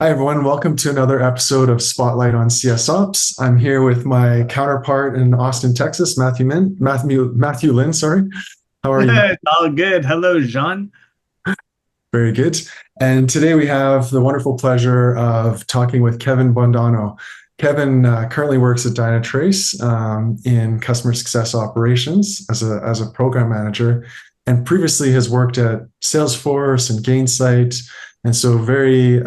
Hi, everyone. Welcome to another episode of Spotlight on CS Ops. I'm here with my counterpart in Austin, Texas, Matthew Lynn, sorry. How are you, Matt? It's all good. Hello, Jean. Very good. And today we have the wonderful pleasure of talking with Kevin Bondonno. Kevin currently works at Dynatrace in customer success operations as a program manager, and previously has worked at Salesforce and Gainsight, and so very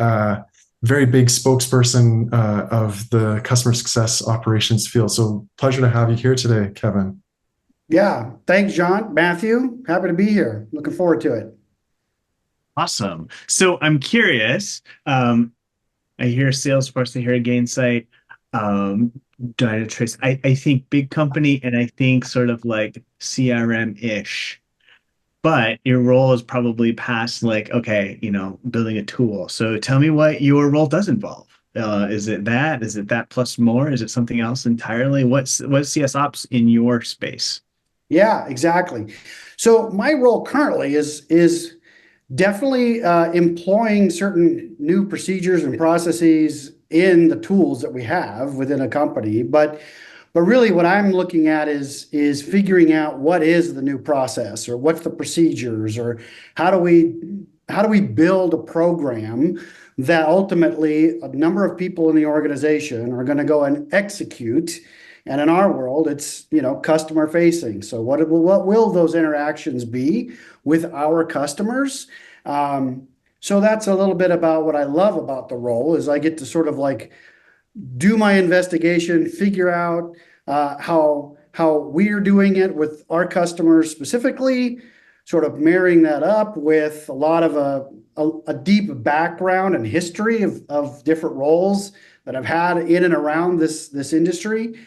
big spokesperson of the customer success operations field. So pleasure to have you here today, Kevin. Yeah, thanks, John. Matthew, happy to be here. Looking forward to it. Awesome. So I'm curious. I hear Salesforce, I hear Gainsight, um, Dynatrace. I think big company and I think sort of like CRM-ish. But your role is probably past like, okay, building a tool. So tell me what your role does involve. Is it that? Is it that plus more? Is it something else entirely? What's CS ops in your space? Yeah, exactly. So my role currently is definitely employing certain new procedures and processes in the tools that we have within a company. But really what I'm looking at is figuring out what is the new process or what's the procedures or how do we how do we build a program that ultimately a number of people in the organization are going to go and execute. And in our world, it's customer facing. So what will those interactions be with our customers? So that's a little bit about what I love about the role is I get to sort of like do my investigation, figure out how we're doing it with our customers specifically, sort of marrying that up with a lot of a deep background and history of different roles that I've had in and around this industry,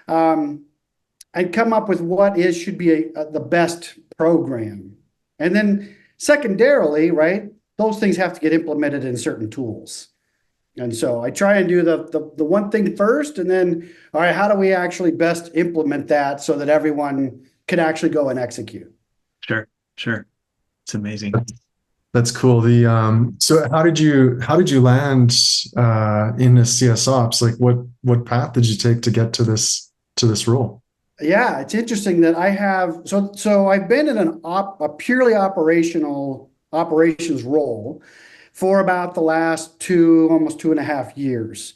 and come up with what is should be the best program. And then secondarily, right, those things have to get implemented in certain tools. And so I try and do the one thing first, and then, all right, how do we actually best implement that so that everyone can actually go and execute? Sure, sure. It's amazing. That's cool. So how did you land in the CS ops? Like what path did you take to get to this role? Yeah, it's interesting that I have so I've been in a purely operations role for about the last almost 2.5 years.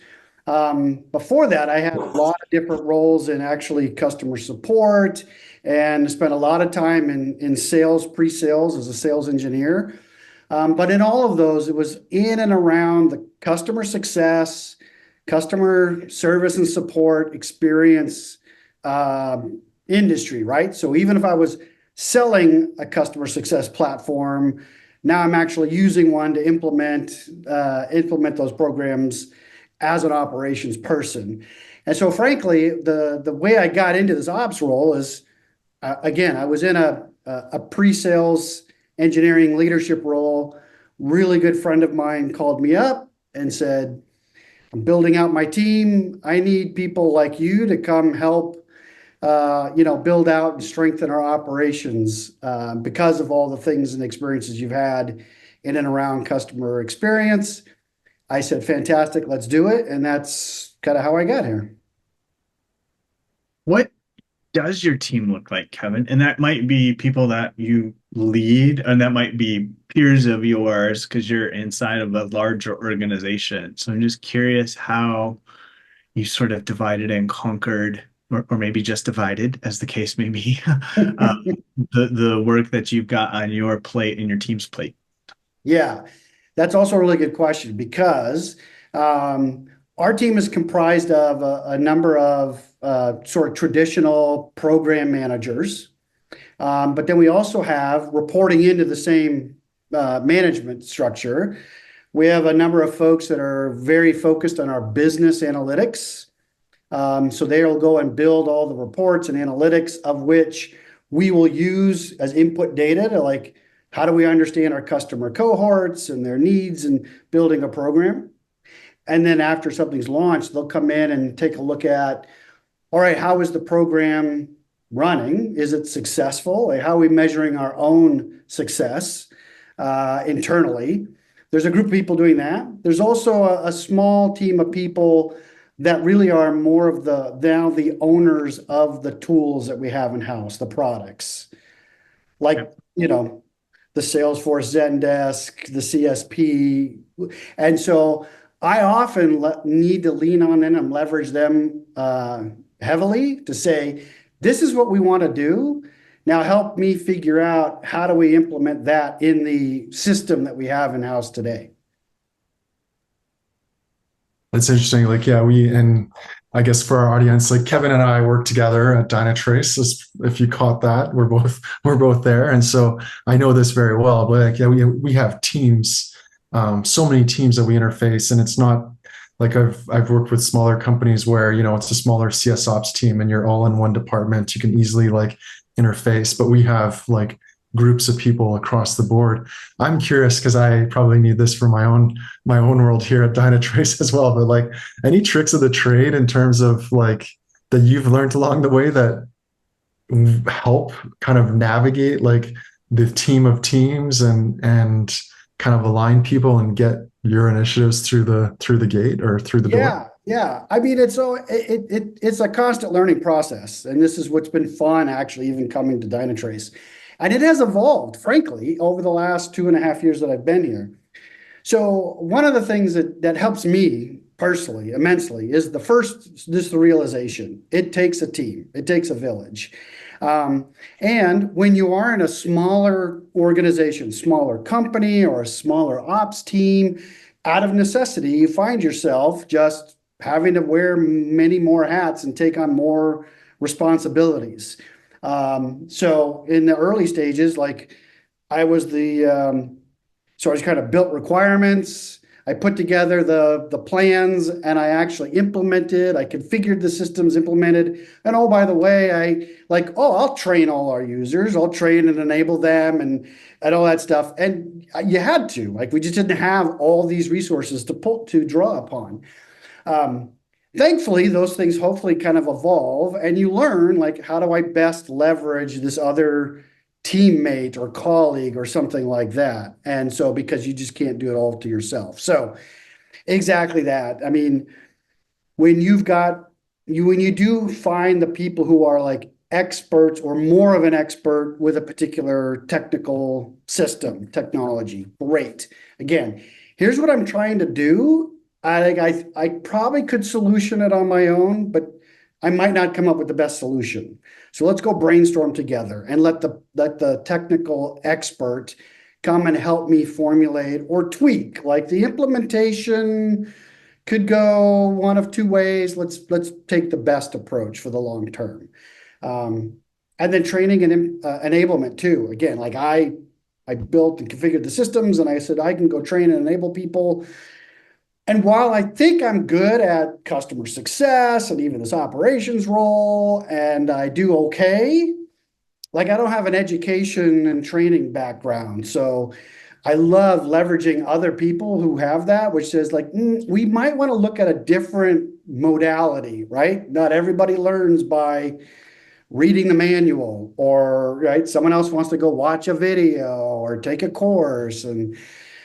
Before that, I had a lot of different roles in actually customer support and spent a lot of time in sales, pre-sales as a sales engineer. But in all of those, it was in and around the customer success, customer service and support experience industry, right? So even if I was selling a customer success platform, now I'm actually using one to implement those programs as an operations person. And so, frankly, the way I got into this ops role is, again, I was in a pre-sales engineering leadership role. Really good friend of mine called me up and said, "I'm building out my team. I need people like you to come help build out and strengthen our operations because of all the things and experiences you've had in and around customer experience." I said, "Fantastic, let's do it." And that's kind of how I got here. What does your team look like, Kevin? And that might be people that you lead, and that might be peers of yours because you're inside of a larger organization. So I'm just curious how you sort of divided and conquered, or maybe just divided, as the case may be, the work that you've got on your plate and your team's plate. Yeah, that's also a really good question because our team is comprised of a number of sort of traditional program managers. But then we also have reporting into the same management structure. We have a number of folks that are very focused on our business analytics. So they'll go and build all the reports and analytics of which we will use as input data to like, how do we understand our customer cohorts and their needs and building a program? And then after something's launched, they'll come in and take a look at, all right, how is the program running? Is it successful? Like, how are we measuring our own success internally? there's a group of people doing that. There's also a small team of people that really are more of the owners of the tools that we have in house, the products, like, the Salesforce Zendesk, the CSP. And so I often need to lean on them and leverage them heavily to say, this is what we want to do. Now help me figure out how do we implement that in the system that we have in house today. That's interesting. Like, yeah, and I guess for our audience, like Kevin and I work together at Dynatrace. If you caught that, we're both there, and so I know this very well. But like, yeah, we have teams, so many teams that we interface, and it's not like I've worked with smaller companies where it's a smaller CS ops team, and you're all in one department. You can easily like interface, but we have like groups of people across the board. I'm curious because I probably need this for my own world here at Dynatrace as well. But like, any tricks of the trade in terms of like that you've learned along the way that help kind of navigate like the team of teams and kind of align people and get your initiatives through the gate or through the door? Yeah. I mean, it's a constant learning process, and this is what's been fun actually, even coming to Dynatrace. And it has evolved, frankly, over the last 2.5 years that I've been here. So one of the things that helps me personally immensely is the realization. It takes a team. It takes a village. And when you are in a smaller organization, smaller company, or a smaller ops team, out of necessity, you find yourself just having to wear many more hats and take on more responsibilities. So in the early stages, like I was so I just kind of built requirements. I put together the plans, and I actually implemented. I configured the systems, implemented. And oh, by the way, I'll train all our users. I'll train and enable them and all that stuff. And you had to, like, we just didn't have all these resources to draw upon. Thankfully, those things hopefully kind of evolve, and you learn, like, how do I best leverage this other teammate or colleague or something like that. And so, because you just can't do it all to yourself. So exactly that. I mean, when you do find the people who are like experts or more of an expert with a particular technical system, technology, great. Again, here's what I'm trying to do. I probably could solution it on my own, but I might not come up with the best solution. So let's go brainstorm together and let the technical expert come and help me formulate or tweak. Like, the implementation could go one of two ways. Let's take the best approach for the long term. And then training and enablement too. Again, like I built and configured the systems, and I said I can go train and enable people. And while I think I'm good at customer success and even this operations role, and I do okay, like, I don't have an education and training background. So I love leveraging other people who have that, which says, like, we might want to look at a different modality, right? Not everybody learns by reading the manual, or right, someone else wants to go watch a video or take a course. And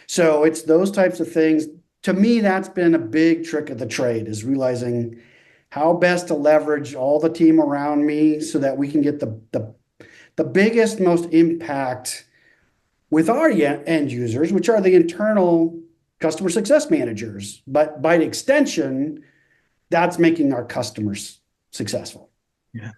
so it's those types of things. To me, that's been a big trick of the trade, is realizing how best to leverage all the team around me so that we can get the biggest, most impact with our end users, which are the internal customer success managers. But by extension, that's making our customers successful. Yeah.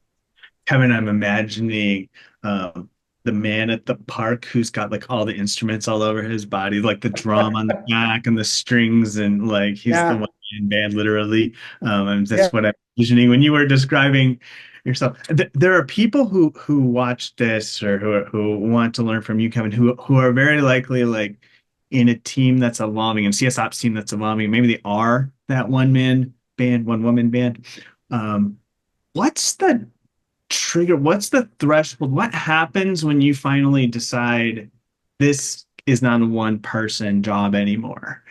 Kevin, I'm imagining the man at the park who's got like all the instruments all over his body, like the drum on the back and the strings, and like he's the one in band, literally. And that's what I'm envisioning when you were describing yourself. There are people who watch this, or who want to learn from you, Kevin, who are very likely like in a team that's evolving, and CS ops team that's evolving. Maybe they are that one man band, one woman band. What's the trigger? What's the threshold? What happens when you finally decide this is not a one person job anymore?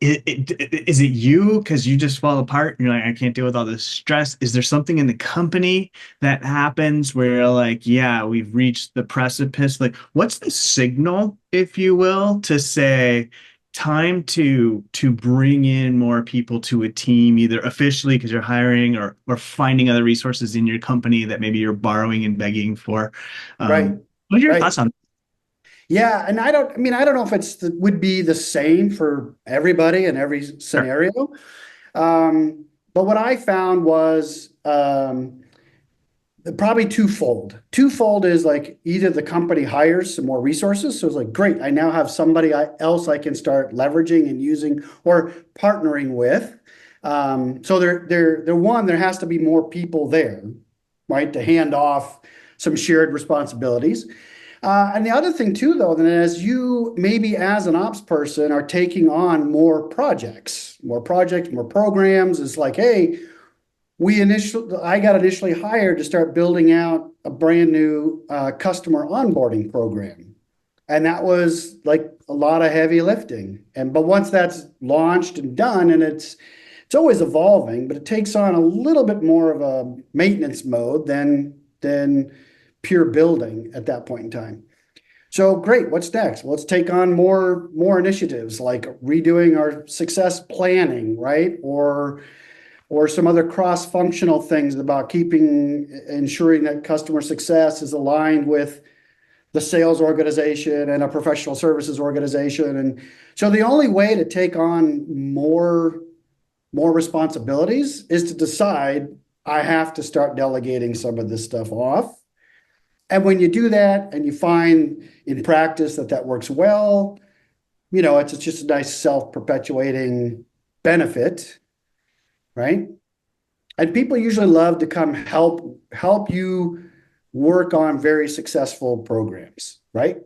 Is it you because you just fall apart and you're like, I can't deal with all this stress? Is there something in the company that happens where you're like, yeah, we've reached the precipice? Like, what's the signal, if you will, to say, time to bring in more people to a team, either officially because you're hiring or finding other resources in your company that maybe you're borrowing and begging for. Right. What are your Right. thoughts on Yeah, and I don't know if would be the same for everybody in every that? scenario. But what I found was probably twofold. Twofold is like either the company hires some more resources, so it's like great, I now have somebody else I can start leveraging and using or partnering with. So there has to be more people there, right, to hand off some shared responsibilities. And the other thing too, though, then as you maybe as an ops person are taking on more projects, more programs, it's like, hey, I got initially hired to start building out a brand new customer onboarding program. And that was like a lot of heavy lifting. But once that's launched and done, and it's always evolving, but it takes on a little bit more of a maintenance mode than pure building at that point in time. So great, what's next? Well, let's take on more initiatives like redoing our success planning, right? Or some other cross-functional things about ensuring that customer success is aligned with the sales organization and a professional services organization. And so the only way to take on more responsibilities is to decide I have to start delegating some of this stuff off. And when you do that and you find in practice that works well, it's just a nice self-perpetuating benefit, right? And people usually love to come help you work on very successful programs, right?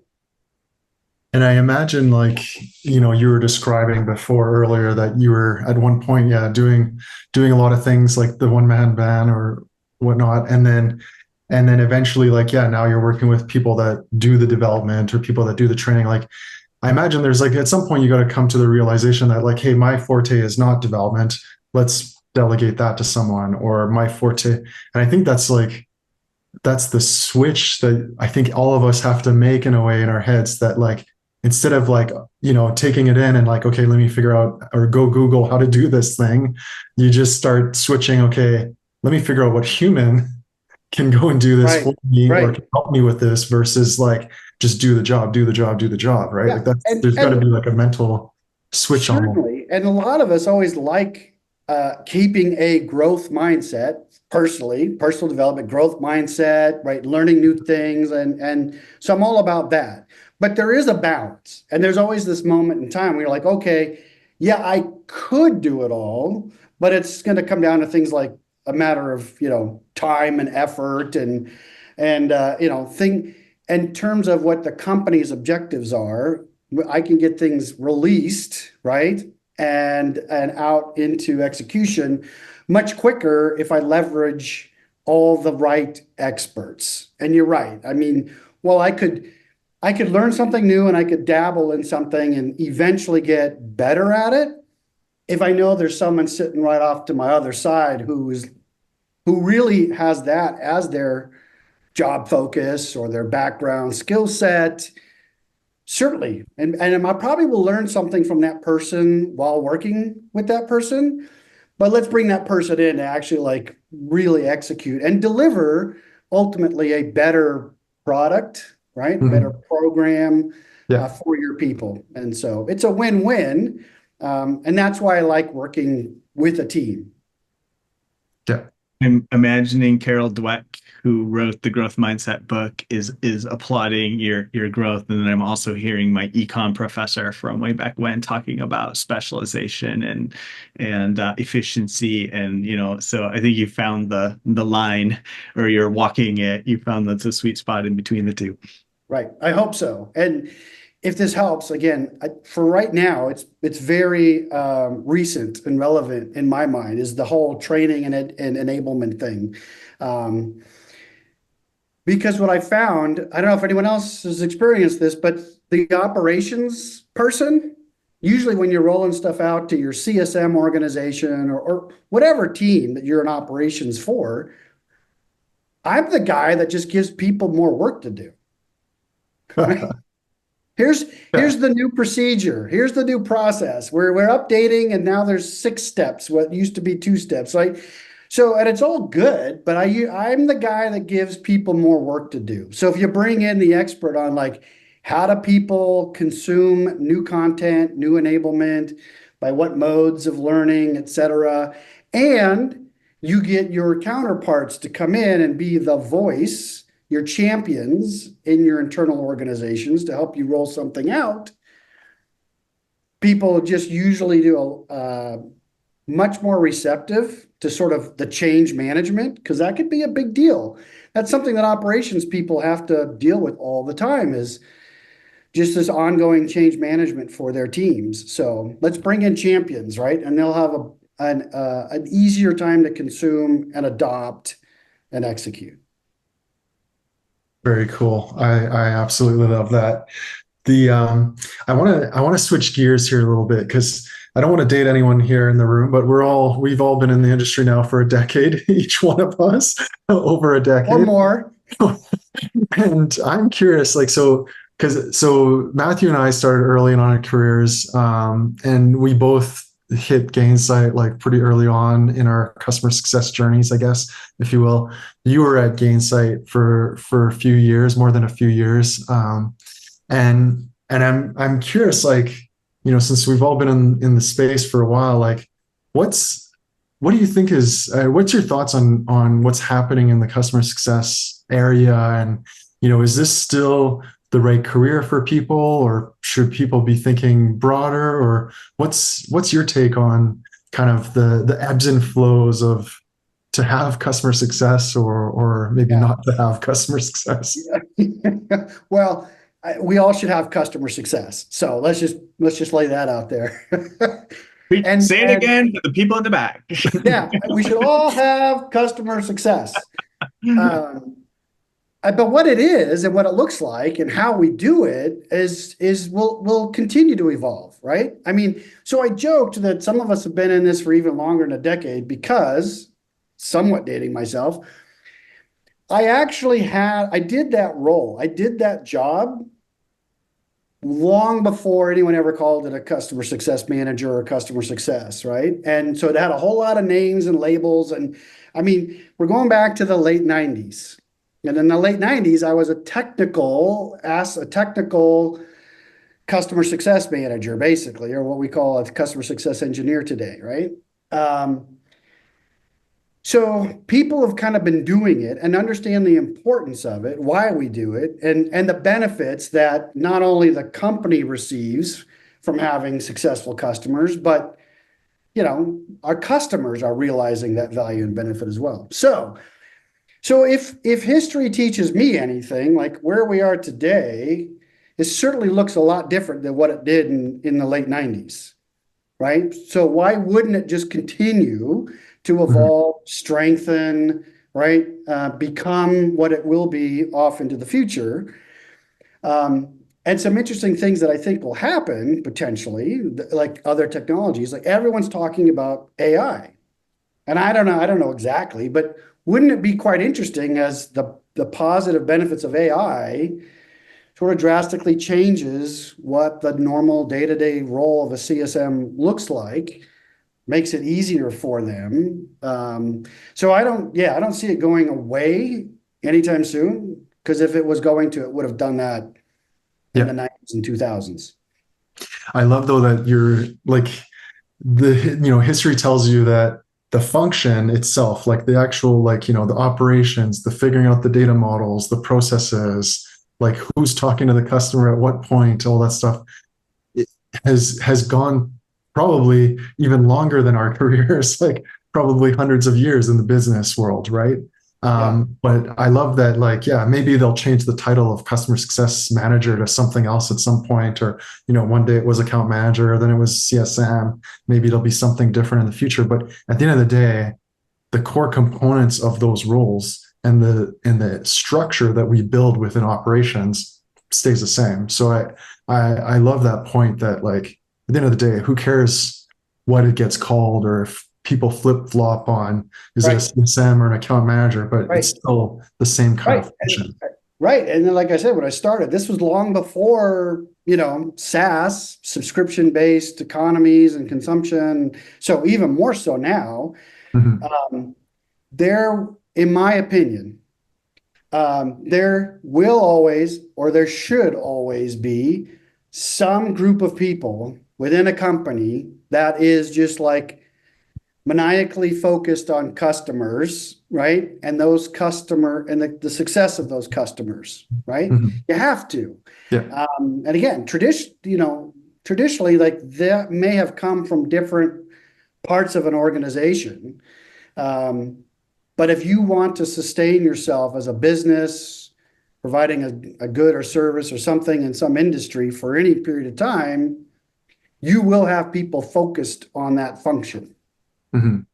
And I imagine, like, you were describing before earlier that you were at one point, yeah, doing a lot of things like the one man band or whatnot, and then eventually, like, yeah, now you're working with people that do the development or people that do the training. Like, I imagine there's like at some point you got to come to the realization that, like, hey, my forte is not development. Let's delegate that to someone. Or my forte, and I think that's the switch that I think all of us have to make in a way in our heads, that like instead of like taking it in and like, okay, let me figure out or go Google how to do this thing, you just start switching. Okay, let me figure out what human can go and do this Right, for me or right. can help me with this, versus like just do the job, do the job, do the job, right? Yeah, Like that's and there's got to be and like a mental switch almost. certainly, and a lot of us always like keeping a growth mindset, personal development, growth mindset, right? Learning new things, and so I'm all about that. But there is a balance, and there's always this moment in time where you're like, okay, yeah, I could do it all, but it's going to come down to things like a matter of time and effort and thing in terms of what the company's objectives are. I can get things released, right? And out into execution much quicker if I leverage all the right experts. And you're right. I mean, well, I could learn something new and I could dabble in something and eventually get better at it if I know there's someone sitting right off to my other side who really has that as their job focus or their background skill set. Certainly. And I probably will learn something from that person while working with that person. But let's bring that person in to actually like really execute and deliver ultimately a better product, right? Better Mhm. program Yeah. for your people. And so it's a win-win. And that's why I like working with a team. Yeah. I'm imagining Carol Dweck, who wrote the growth mindset book, is applauding your growth. And then I'm also hearing my econ professor from way back when talking about specialization and efficiency. And so I think you found the line, or you're walking it. You found that's a sweet spot in between the two. Right. I hope so. And if this helps, again, for right now, it's very recent and relevant in my mind is the whole training and enablement thing. Um, because what I found, I don't know if anyone else has experienced this, but the operations person, usually when you're rolling stuff out to your CSM organization or whatever team that you're in operations for, I'm the guy that just gives people more work to do. Right? Here's the new procedure. Here's the new process. We're updating, and now there's 6 steps. What used to be 2 steps, right? So, and it's all good, but I'm the guy that gives people more work to do. So if you bring in the expert on like how do people consume new content, new enablement, by what modes of learning, et cetera, and you get your counterparts to come in and be the voice, your champions in your internal organizations to help you roll something out, people just usually do much more receptive to sort of the change management, because that could be a big deal. That's something that operations people have to deal with all the time, is just this ongoing change management for their teams. So let's bring in champions, right? And they'll have an easier time to consume and adopt and execute. Very cool. I absolutely love that. I want to switch gears here a little bit, because I don't want to date anyone here in the room, but we've all been in the industry now for a decade, each one of us, over a decade or more. And I'm curious, like, so Matthew and I started early in our careers, and we both hit Gainsight like pretty early on in our customer success journeys, I guess, if you will. You were at Gainsight for a few years, more than a few years, and I'm curious, like, since we've all been in the space for a while, like, what do you think what's your thoughts on what's happening in the customer success area, and is this still the right career for people, or should people be thinking broader, or what's your take on kind of the ebbs and flows of to have customer success or maybe not to have customer success? Well, we all should have customer success. So let's just lay that out there. And say it again for the people in the back. Yeah, we should all have customer success. But what it is and what it looks like and how we do it is will continue to evolve, right? I mean, so I joked that some of us have been in this for even longer than a decade, because, somewhat dating myself, I did that role. I did that job long before anyone ever called it a customer success manager or customer success, right? And so it had a whole lot of names and labels. And I mean, we're going back to the late 90s. And in the late 90s, I was a technical customer success manager, basically, or what we call a customer success engineer today, right? So people have kind of been doing it and understand the importance of it, why we do it, and the benefits that not only the company receives from having successful customers, but our customers are realizing that value and benefit as well. So if history teaches me anything, like where we are today, it certainly looks a lot different than what it did in the late 90s, right? So why wouldn't it just continue to evolve, strengthen, right? Become what it will be off into the future. And some interesting things that I think will happen potentially, like other technologies, like everyone's talking about AI. And I don't know exactly, but wouldn't it be quite interesting as the positive benefits of AI sort of drastically changes what the normal day-to-day role of a CSM looks like, makes it easier for them. So I don't see it going away anytime soon, because if it was going to, it would have done that in the 90s and 2000s. I love, though, that you're like, history tells you that the function itself, like the actual, like, the operations, the figuring out the data models, the processes, like who's talking to the customer at what point, all that stuff, it has gone probably even longer than our careers, like probably hundreds of years in the business world, right? But I love that, like, maybe they'll change the title of customer success manager to something else at some point, or, one day it was account manager, then it was CSM. Maybe it'll be something different in the future. But at the end of the day, the core components of those roles and the structure that we build within operations stays the same. So I love that point that, like, at the end of the day, who cares what it gets called, or if people flip-flop on, is it a CSM or an account manager, but it's still the same kind of function. Right. And then, like I said, when I started, this was long before, SaaS, subscription-based economies and consumption. So even more so now, Mhm. um, there, in my opinion, there will always, or there should always be some group of people within a company that is just like maniacally focused on customers, right? And the success of those customers, right? Mhm. You have to. Yeah. And again, traditionally, like that may have come from different parts of an organization. Um, but if you want to sustain yourself as a business, providing a good or service or something in some industry for any period of time, you will have people focused on that function. Mhm.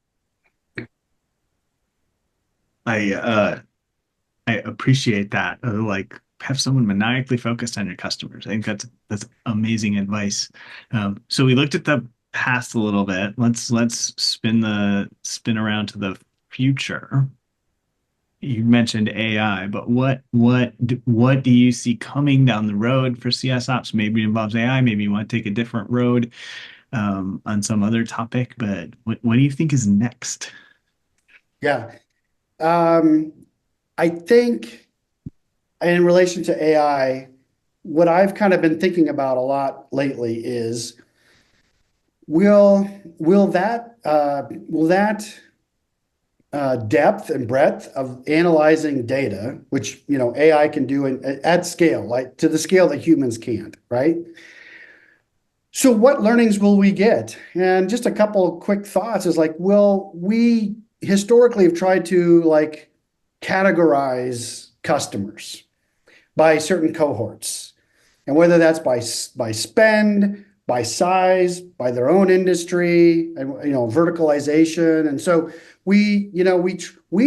I I appreciate that. Like have someone maniacally focused on your customers. I think that's amazing advice. So we looked at the past a little bit. Let's spin around to the future. You mentioned AI, but what do you see coming down the road for CS ops? Maybe it involves AI. Maybe you want to take a different road on some other topic. But what do you think is next? Yeah. Um, I think in relation to AI, what I've kind of been thinking about a lot lately is will will that depth and breadth of analyzing data, which AI can do at scale, like to the scale that humans can't, right? So what learnings will we get? And just a couple quick thoughts is like, well, we historically have tried to like categorize customers by certain cohorts. And whether that's by spend, by size, by their own industry, and verticalization. And so we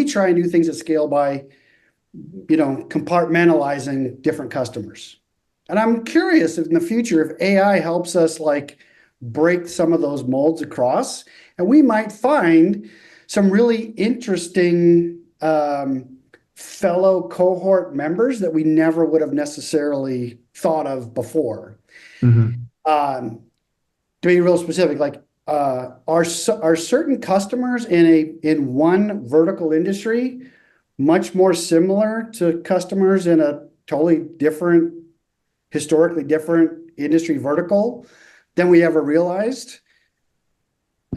try and do things at scale by compartmentalizing different customers. And I'm curious if in the future, if AI helps us like break some of those molds across, and we might find some really interesting fellow cohort members that we never would have necessarily thought of before. Mhm. Um, to be real specific, like are certain customers in one vertical industry much more similar to customers in a totally different, historically different industry vertical than we ever realized?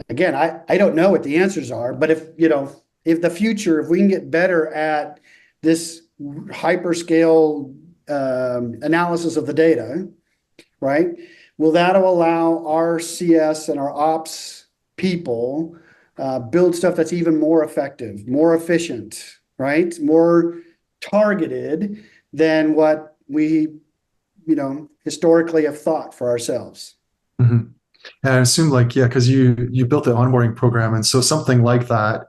Again, I don't know what the answers are, but if the future, if we can get better at this hyperscale analysis of the data, right? Will that allow our CS and our ops people build stuff that's even more effective, more efficient, right? More targeted than what we, historically have thought for ourselves. Mhm. And I assume like, yeah, because you built the onboarding program. And so something like that,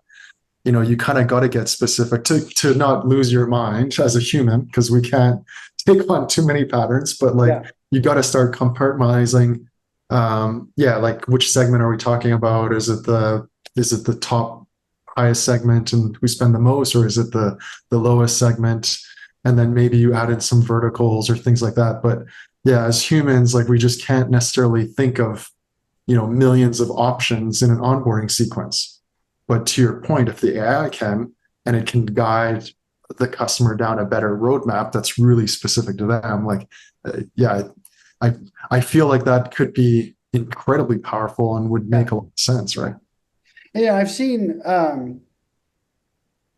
you kind of got to get specific to not lose your mind as a human, because we can't take on too many patterns, but like Yeah. you got to start compartmentalizing. Yeah, like which segment are we talking about? Is it the top highest segment and we spend the most, or is it the lowest segment? And then maybe you add in some verticals or things like that. But yeah, as humans, like we just can't necessarily think of millions of options in an onboarding sequence. But to your point, if the AI can, and it can guide the customer down a better roadmap that's really specific to them, like, yeah, I I feel like that could be incredibly powerful and would Yeah. make a lot of sense, right? Yeah. I've seen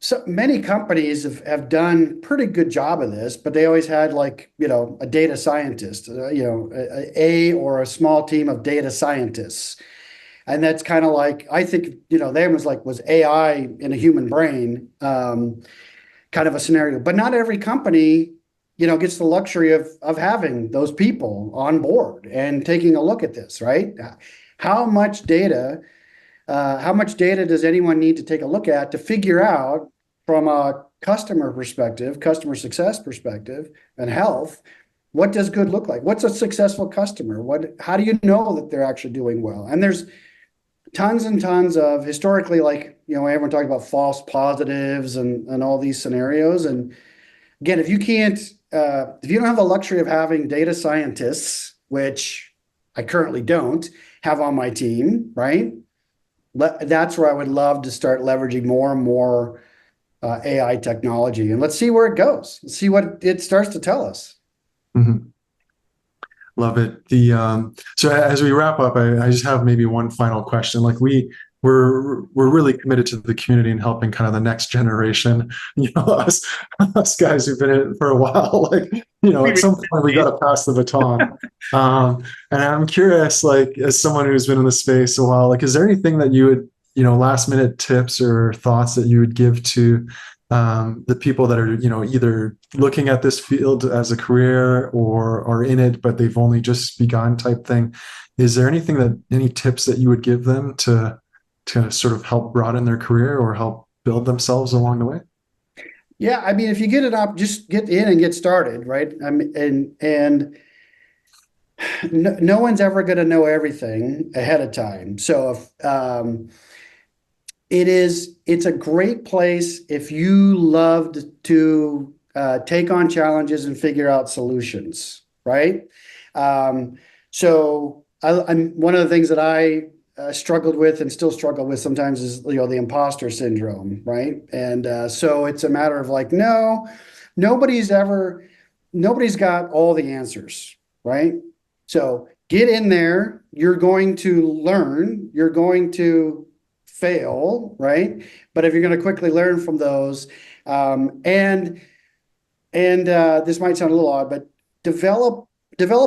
so many companies have done pretty good job of this, but they always had like, a data scientist, a or a small team of data scientists. And that's kind of like, I think, there was AI in a human brain, kind of a scenario. But not every company, gets the luxury of having those people on board and taking a look at this, right? How much data how much data does anyone need to take a look at to figure out from a customer perspective, customer success perspective, and health, what does good look like? What's a successful customer? How do you know that they're actually doing well? And there's tons and tons of historically, like, everyone talking about false positives and all these scenarios. And again, if you can't, if you don't have the luxury of having data scientists, which I currently don't have on my team, right? That's where I would love to start leveraging more and more AI technology. And let's see where it goes. Let's see what it starts to tell us. Mhm. Love it. So as we wrap up, I just have maybe one final question. Like we're really committed to the community and helping kind of the next generation. Us guys who've been in it for a while. Like We at some point we got to pass the baton. And I'm curious, like as someone who's been in the space a while, like is there anything that you would last minute tips or thoughts that you would give to the people that are either looking at this field as a career or in it but they've only just begun type thing? Is there any tips that you would give them to sort of help broaden their career or help build themselves along the way? Yeah, I mean, if you get it up, just get in and get started, right? I mean, and no one's ever going to know everything ahead of time. So if it's a great place if you loved to take on challenges and figure out solutions, right? So I'm one of the things that I struggled with and still struggle with sometimes is the imposter syndrome, right? And so it's a matter of like, no, nobody's ever nobody's got all the answers, right? So get in there. You're going to learn. You're going to fail, right? But if you're going to quickly learn from those, and this might sound a little odd, but develop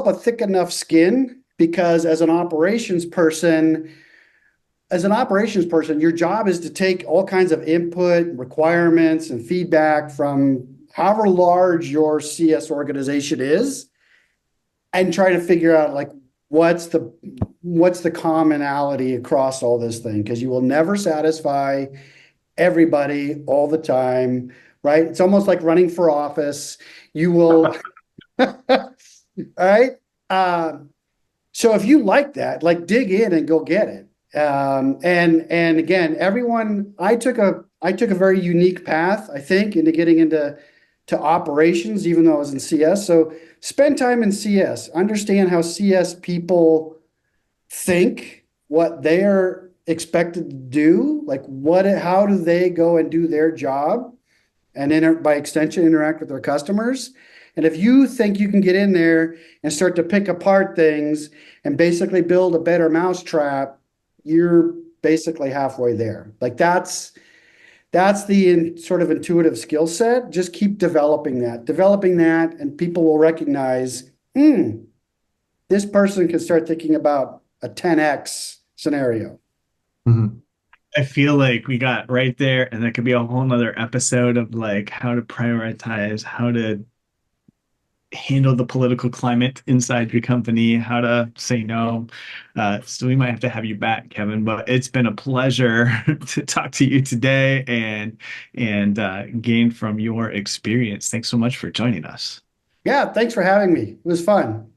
a thick enough skin because as an operations person, your job is to take all kinds of input, requirements, and feedback from however large your CS organization is, and try to figure out like what's the commonality across all this thing, because you will never satisfy everybody all the time, right? It's almost like running for office. You will, right? So if you like that, like dig in and go get it. And again, I took a very unique path, I think, into getting into operations, even though I was in CS. So spend time in CS, understand how CS people think, what they're expected to do, like how do they go and do their job, and by extension interact with their customers. And if you think you can get in there and start to pick apart things and basically build a better mousetrap, you're basically halfway there. Like that's the sort of intuitive skill set. Just keep developing that, and people will recognize, this person can start thinking about a 10x scenario. Mhm. I feel like we got right there, and that could be a whole nother episode of like how to prioritize, how to handle the political climate inside your company, how to say no. So we might have to have you back, Kevin. But it's been a pleasure to talk to you today and gain from your experience. Thanks so much for joining us. Yeah, thanks for having me. It was fun.